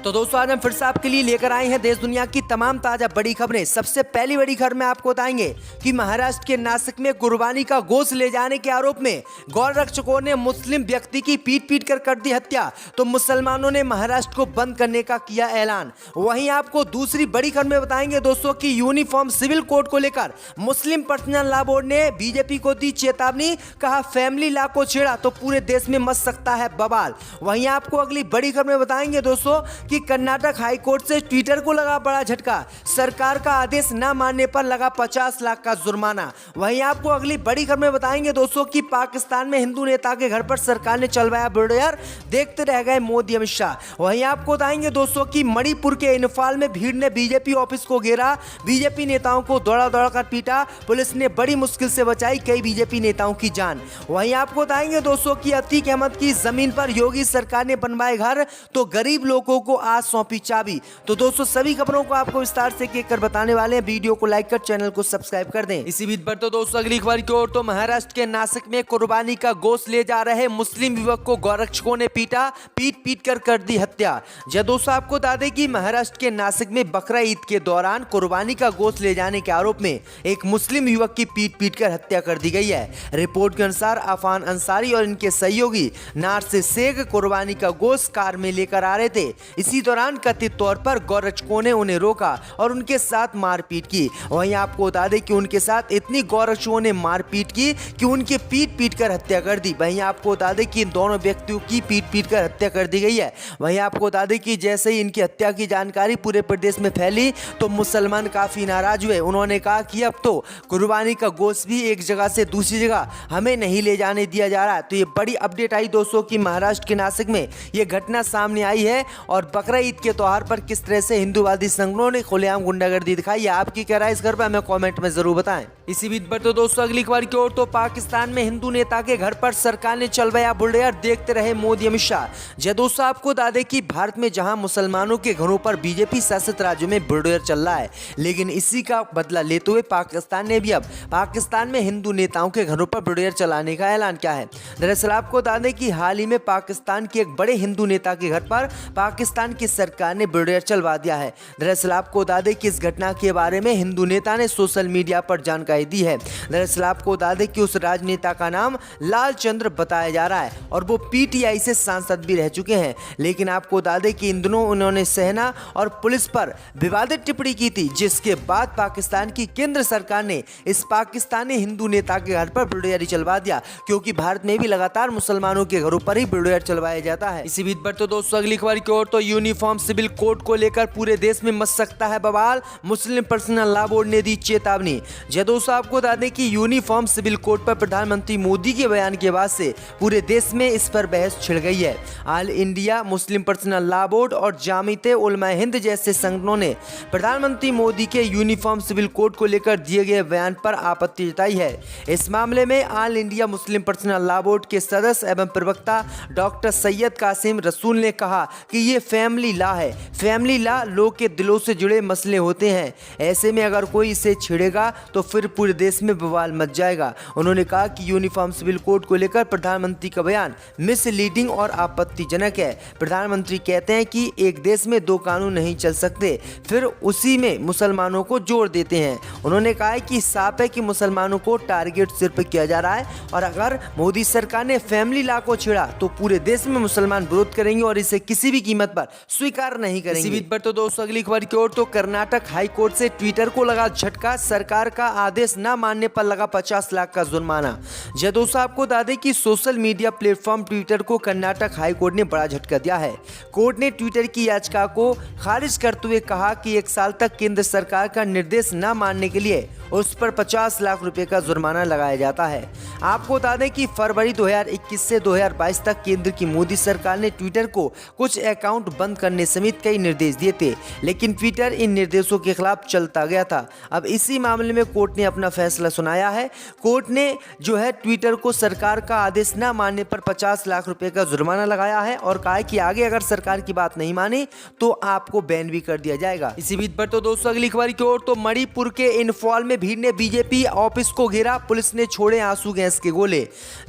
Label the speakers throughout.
Speaker 1: तो दोस्तों आज हम फिर से आपके लिए लेकर आए हैं देश दुनिया की तमाम ताजा बड़ी खबरें। सबसे पहली बड़ी खबर में आपको बताएंगे कि महाराष्ट्र के नासिक में कुर्बानी का गोश्त ले जाने के आरोप में गौ रक्षकों ने मुस्लिम व्यक्ति की पीट कर दी हत्या। तो मुसलमानों ने महाराष्ट्र को बंद करने का किया ऐलान। वहीं आपको दूसरी बड़ी खबर में बताएंगे दोस्तों की यूनिफॉर्म सिविल कोड को लेकर मुस्लिम पर्सनल लॉ बोर्ड ने बीजेपी को दी चेतावनी। कहा फैमिली लॉ को छेड़ा तो पूरे देश में मच सकता है बवाल। वहीं आपको अगली बड़ी खबर में बताएंगे दोस्तों कि कर्नाटक हाई कोर्ट से ट्विटर को लगा बड़ा झटका। सरकार का आदेश न मानने पर लगा 50 लाख का जुर्माना। वहीं आपको अगली बड़ी खबर में बताएंगे दोस्तों कि पाकिस्तान में हिंदू नेता के घर पर सरकार ने चलवाया बुलडोजर, देखते रह गए मोदी अमित शाह। वहीं आपको बताएंगे दोस्तों कि मणिपुर के इंफाल में भीड़ ने बीजेपी ऑफिस को घेरा, बीजेपी नेताओं को दौड़ा कर पीटा, पुलिस ने बड़ी मुश्किल से बचाई कई बीजेपी नेताओं की जान। वहीं आपको बताएंगे दोस्तों कि अतीक अहमद की जमीन पर योगी सरकार ने बनवाए घर तो गरीब लोगों को आज सौंपी चाबी। तो दोस्तों सभी खबरों को आपको विस्तार से कहकर बताने वाले हैं। वीडियो को लाइक कर चैनल को सब्सक्राइब कर दें। इसी बीच पर तो दोस्तों अगली खबर की ओर तो महाराष्ट्र के नासिक में कुर्बानी का गोश्त ले जा रहे मुस्लिम युवक को गौरक्षकों ने पीट कर दी हत्या। जब दोस्तों आपको बता दें कि महाराष्ट्र के नासिक में बकरा ईद के दौरान कुर्बानी का गोश्त ले जाने के आरोप में एक मुस्लिम युवक की पीट कर हत्या कर दी गई है। रिपोर्ट के अनुसार अफान अंसारी और इनके सहयोगी नार से शेख कुर्बानी का गोश्त कार में लेकर आ रहे थे। इसी दौरान कथित तौर पर गौरक्षकों ने उन्हें रोका और उनके साथ मारपीट की। वहीं आपको बता दें कि उनके साथ इतनी गौरक्षकों ने मारपीट की कि उनके पीट कर हत्या कर दी। वहीं आपको बता दें कि इन दोनों व्यक्तियों की पीट कर हत्या कर दी गई है। वहीं आपको बता दें कि जैसे ही इनकी हत्या की जानकारी पूरे प्रदेश में फैली तो मुसलमान काफी नाराज हुए। उन्होंने कहा कि अब तो कुर्बानी का गोश्त भी एक जगह से दूसरी जगह हमें नहीं ले जाने दिया जा रहा। तो ये बड़ी अपडेट आई दोस्तों कि महाराष्ट्र के नासिक में ये घटना सामने आई है और बकरा ईद के त्योहार पर किस तरह से हिंदूवादी संगठनों ने खुलेआम गुंडागर्दी दिखाई है। आपकी क्या राय इस घर पर हमें कमेंट में जरूर बताएं। इसी बीच पर तो दोस्तों अगली खबर की ओर तो पाकिस्तान में हिंदू नेता के घर पर सरकार ने चलवाया बुलडोजर, देखते रहे मोदी अमित शाह। जय दोस्तों आपको बता दें कि भारत में जहां मुसलमानों के घरों पर बीजेपी शासित राज्यों में बुलडोजर चल रहा है, लेकिन इसी का बदला लेते हुए पाकिस्तान ने भी अब पाकिस्तान में हिंदू नेताओं के घरों पर बुलडोजर चलाने का ऐलान किया है। दरअसल आपको बता दें कि हाल ही में पाकिस्तान के एक बड़े हिंदू नेता के घर पर पाकिस्तान की सरकार ने बुलडोजर चलवा दिया है। दरअसल आपको बता दें कि इस घटना के बारे में हिंदू नेता ने सोशल मीडिया पर जानकारी दी है। दरअसल आपको बता दें कि उस राजनेता का नाम लाल चंद्र बताया जा रहा है और वो पीटीआई से सांसद भी रह चुके हैं। लेकिन आपको बता दें कि इन दिनों उन्होंने सेना और पुलिस पर विवादित टिप्पणी की थी, जिसके बाद पाकिस्तान की केंद्र सरकार ने इस पाकिस्तानी हिंदू नेता के घर पर बुलडोजर चलवा दिया, क्योंकि भारत में भी लगातार मुसलमानों के घरों पर ही बुलडोजर चलवाया जाता है। इसी बीच पर तो दोस्तों अगली खबर की ओर तो यूनिफॉर्म सिविल कोड को लेकर पूरे देश में मच सकता है बवाल, मुस्लिम पर्सनल लॉ बोर्ड ने दी चेतावनी। जय दोस्तों आपको बता दें कि यूनिफॉर्म सिविल कोड पर प्रधानमंत्री मोदी के बयान के बाद से पूरे देश में इस पर बहस छिड़ गई है। All India Muslim personal law board और जामियते उलमा हिंद जैसे संगठनों ने प्रधानमंत्री मोदी के यूनिफॉर्म सिविल कोड को लेकर दिए गए बयान पर आपत्ति जताई है। इस मामले में all India Muslim personal law board के सदस्य एवं प्रवक्ता डॉक्टर सैयद कासिम रसूल ने कहा कि ये फैमिली लॉ है। फैमिली लॉ लोग के दिलों से जुड़े मसले होते हैं, ऐसे में अगर कोई इसे छेड़ेगा तो फिर पूरे देश में बवाल मच जाएगा। उन्होंने कहा कि यूनिफॉर्म सिविल कोड को लेकर प्रधानमंत्री का बयान मिसलीडिंग और आपत्तिजनक है। प्रधानमंत्री कहते हैं कि एक देश में दो कानून नहीं चल सकते, फिर उसी में मुसलमानों को जोड़ देते हैं। उन्होंने कहा है कि साफ है कि मुसलमानों को टारगेट सिर्फ किया जा रहा है और अगर मोदी सरकार ने फैमिली लॉ को छेड़ा तो पूरे देश में मुसलमान विरोध करेंगे और इसे किसी भी कीमत पर स्वीकार नहीं करेंगे। इसी बीच पर तो दोस्तों अगली खबर की ओर तो कर्नाटक हाई कोर्ट से ट्विटर को लगा झटका, सरकार का आदेश न मानने पर लगा 50 लाख का जुर्माना। जय दोस्तों आपको बता दें कि सोशल मीडिया प्लेटफॉर्म ट्विटर को कर्नाटक हाई कोर्ट ने बड़ा झटका दिया है। कोर्ट ने ट्विटर की याचिका को खारिज करते हुए कहा कि 1 साल तक केंद्र सरकार का निर्देश न मानने के लिए उस पर 50 लाख रुपए का जुर्माना लगाया जाता है। आपको बता दें कि फरवरी 2021 से 2022 तक केंद्र की मोदी सरकार ने ट्विटर को कुछ अकाउंट बंद करने समेत कई निर्देश दिए थे, लेकिन ट्विटर इन निर्देशों के खिलाफ चलता गया था। अब इसी मामले में कोर्ट ने अपना फैसला सुनाया है। कोर्ट ने जो है ट्विटर को सरकार का आदेश न मानने पर 50 लाख रुपए का जुर्माना लगाया है और कहा है कि आगे अगर सरकार की बात नहीं माने तो आपको बैन भी कर दिया जाएगा। इसी बीच पर तो दोस्तों अगली खबर की ओर, तो मणिपुर के इंफॉल में भीड़ ने बीजेपी ऑफिस को घेरा, पुलिस ने छोड़े आंसू गैस के गोले।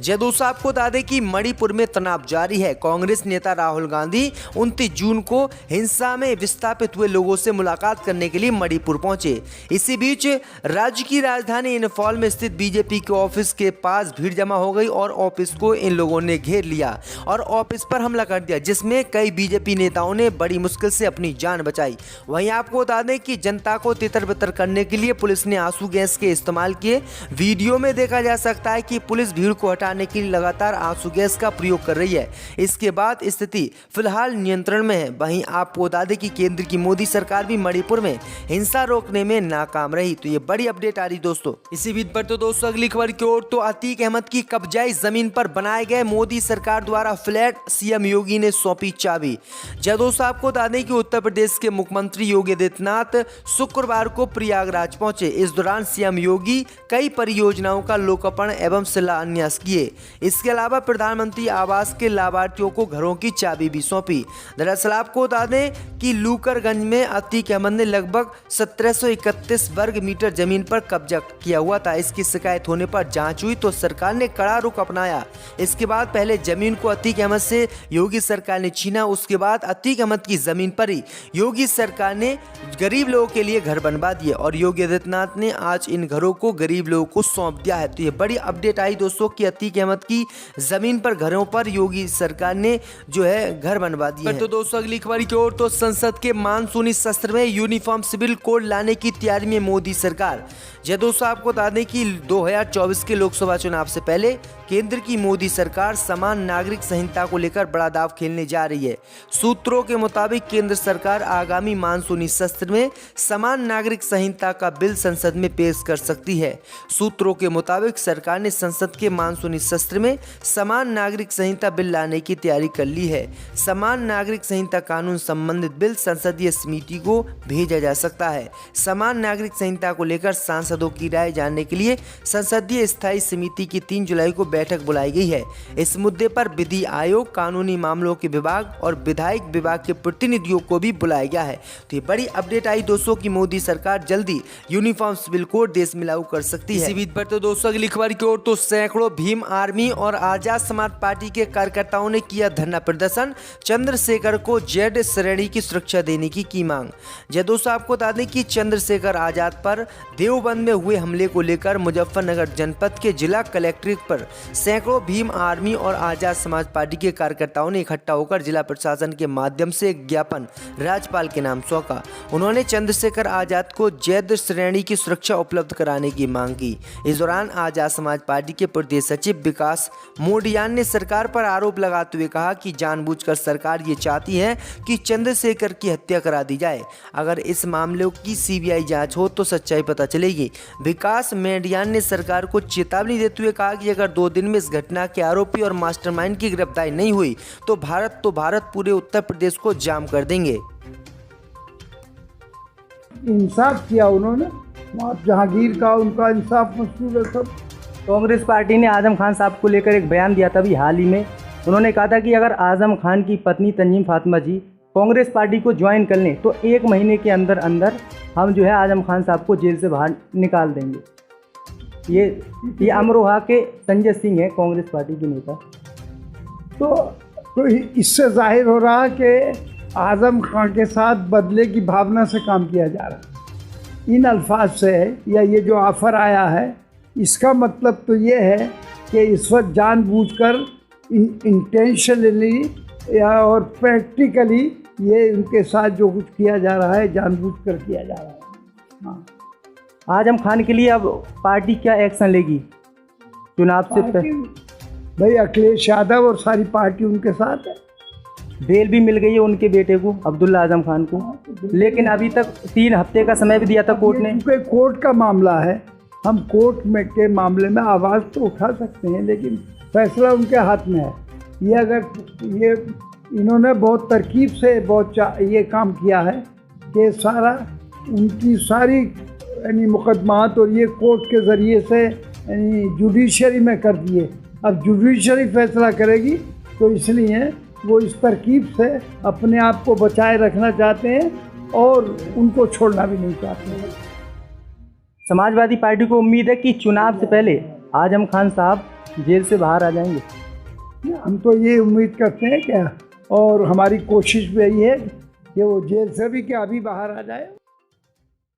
Speaker 1: दोस्तों आपको बता दें कि मणिपुर में तनाव जारी है। कांग्रेस नेता राहुल गांधी 29 जून को हिंसा में विस्थापित हुए लोगों से मुलाकात करने के लिए मणिपुर पहुंचे। इसी बीच राज्य की राजधानी इंफॉल में स्थित बीजेपी के ऑफिस के पास भीड़ जमा हो गई और ऑफिस को इन लोगों ने घेर लिया और ऑफिस पर हमला कर दिया, जिसमें कई बीजेपी नेताओं ने बड़ी मुश्किल से अपनी जान बचाई। वहीं आपको बता दें कि जनता को तितर-बितर करने के लिए पुलिस ने आंसू गैस के इस्तेमाल किए। वीडियो में देखा जा सकता है कि पुलिस भीड़ को हटाने के लिए लगातार आंसू गैस का प्रयोग कर रही है। इसके बाद स्थिति फिलहाल नियंत्रण में है। वहीं आपको बता दें कि केंद्र की मोदी सरकार भी मणिपुर में हिंसा रोकने में नाकाम रही। तो ये बड़ी अपडेट आ रही दोस्तों। इसी बीच पर तो दोस्तों अगली खबर की ओर, तो अतीक अहमद की कब्जाई जमीन पर बनाए गए मोदी सरकार द्वारा फ्लैट सीएम योगी ने सौंपी चाबी। दोस्तों आपको बता दें कि उत्तर प्रदेश के मुख्यमंत्री योगी आदित्यनाथ शुक्रवार को प्रयागराज पहुंचे। इस दौरान सीएम योगी कई परियोजनाओं का लोकार्पण एवं शिलान्यास किए। इसके अलावा प्रधानमंत्री आवास के लाभार्थियों को घरों की चाबी भी सौंपी। दरअसल आपको बता दें कि लूकरगंज में अतीक अहमद ने लगभग 1731 वर्ग मीटर जमीन पर कब्जा किया हुआ था। इसकी शिकायत होने पर जांच हुई तो सरकार ने कड़ा रुख अपनाया। इसके बाद पहले जमीन को अतीक अहमद से योगी सरकार ने छीना, उसके बाद अतीक अहमद की जमीन पर ही योगी सरकार ने गरीब लोगों के लिए घर बनवा दिए और योगी आदित्यनाथ ने आज इन घरों को गरीब लोगों को सौंप दिया है। तो ये बड़ी अपडेट आई दोस्तों कि अतीक अहमद की जमीन पर घरों पर योगी सरकार ने जो है घर बनवा दिए। तो दोस्तों अगली खबर की ओर, तो संसद के मानसूनी सत्र में यूनिफॉर्म सिविल कोड लाने की तैयारी में मोदी सरकार। दोस्तों आपको बता दें कि 2024 के लोकसभा चुनाव से पहले केंद्र की मोदी सरकार समान नागरिक संहिता को लेकर बड़ा दांव खेलने जा रही है। सूत्रों के मुताबिक केंद्र सरकार आगामी मानसूनी सत्र में समान नागरिक संहिता का बिल संसद में पेश कर सकती है। सूत्रों के मुताबिक सरकार ने संसद के मानसूनी सत्र में समान नागरिक संहिता बिल लाने की तैयारी कर ली है। समान नागरिक संहिता कानून संबंधित बिल संसदीय समिति को भेजा जा सकता है। समान नागरिक संहिता को लेकर सांसदों की राय जानने के लिए संसदीय स्थायी समिति की 3 जुलाई को बैठक बुलाई गई है। इस मुद्दे पर विधि आयोग, कानूनी मामलों के विभाग और विधायिक विभाग के प्रतिनिधियों को भी बुलाया गया है। तो ये बड़ी अपडेट आई दोस्तों कि मोदी सरकार जल्दी यूनिफॉर्म सिविल कोड देश में लागू कर सकती है। इसी बीच पर तो दोस्तों अगली खबर की ओर, तो सैकड़ों भीम आर्मी और आजाद समाज पार्टी के कार्यकर्ताओं ने किया धरना प्रदर्शन। चंद्रशेखर को जेड श्रेणी की सुरक्षा देने की मांग। दोस्तों आपको बता दें कि चंद्रशेखर आजाद पर देवबंद में हुए हमले को लेकर मुजफ्फरनगर जनपद के जिला कलेक्ट्रेट पर सैकड़ों भीम आर्मी और आजाद समाज पार्टी के कार्यकर्ताओं ने इकट्ठा होकर जिला प्रशासन के माध्यम से एक ज्ञापन राज्यपाल के नाम सौंपा। उन्होंने चंद्रशेखर आजाद को जैद श्रेणी की सुरक्षा उपलब्ध कराने की मांग की। इस दौरान आजाद समाज पार्टी के प्रदेश सचिव विकास मोडियान ने सरकार पर आरोप लगाते हुए कहा कि जानबूझकर सरकार ये चाहती है कि चंद्रशेखर की हत्या करा दी जाए। अगर इस मामले की सीबीआई जांच हो तो सच्चाई पता चलेगी। विकास मोडियान ने सरकार को चेतावनी देते हुए कहा कि अगर 2 दिन में इस घटना के आरोपी और मास्टरमाइंड की गिरफ्तारी नहीं हुई तो भारत पूरे उत्तर प्रदेश को जाम कर देंगे।
Speaker 2: इंसाफ किया उन्होंने, जहांगीर का उनका इंसाफ मशहूर है सब।
Speaker 3: कांग्रेस पार्टी ने आजम खान साहब को लेकर एक बयान दिया था अभी हाल ही में। उन्होंने कहा था कि अगर आजम खान की पत्नी तंजीम फातिमा जी कांग्रेस पार्टी को ज्वाइन कर लें तो 1 महीने के अंदर अंदर हम जो है आजम खान साहब को जेल से बाहर निकाल देंगे। ये अमरोहा के संजय सिंह है, कांग्रेस पार्टी के नेता।
Speaker 2: तो इससे जाहिर हो रहा है कि आजम खान के साथ बदले की भावना से काम किया जा रहा है। इन अल्फाज से या ये जो ऑफ़र आया है इसका मतलब तो ये है कि इस वक्त जानबूझकर इंटेंशनली या और प्रैक्टिकली ये उनके साथ जो कुछ किया जा रहा है जानबूझकर किया जा रहा है। हाँ,
Speaker 3: आजम खान के लिए अब पार्टी क्या एक्शन लेगी चुनाव से पहले?
Speaker 2: भाई अखिलेश यादव और सारी पार्टी उनके साथ है।
Speaker 3: बेल भी मिल गई है उनके बेटे को, अब्दुल्ला आजम खान को, लेकिन अभी तक 3 हफ्ते का समय भी दिया था कोर्ट ने।
Speaker 2: क्योंकि कोर्ट का मामला है, हम कोर्ट में के मामले में आवाज़ तो उठा सकते हैं लेकिन फैसला उनके हाथ में है। ये अगर ये इन्होंने बहुत तरकीब से बहुत ये काम किया है कि सारा उनकी सारी यानी मुकदमात और ये कोर्ट के ज़रिए से यानी जुडिशरी में कर दिए। अब जुडिशरी फैसला करेगी, तो इसलिए वो इस तरकीब से अपने आप को बचाए रखना चाहते हैं और उनको छोड़ना भी नहीं चाहते हैं।
Speaker 3: समाजवादी पार्टी को उम्मीद है कि चुनाव से पहले आजम खान साहब जेल से बाहर आ जाएंगे।
Speaker 2: हम तो ये उम्मीद करते हैं क्या, और हमारी कोशिश भी यही है कि वो जेल से भी क्या अभी बाहर आ जाए।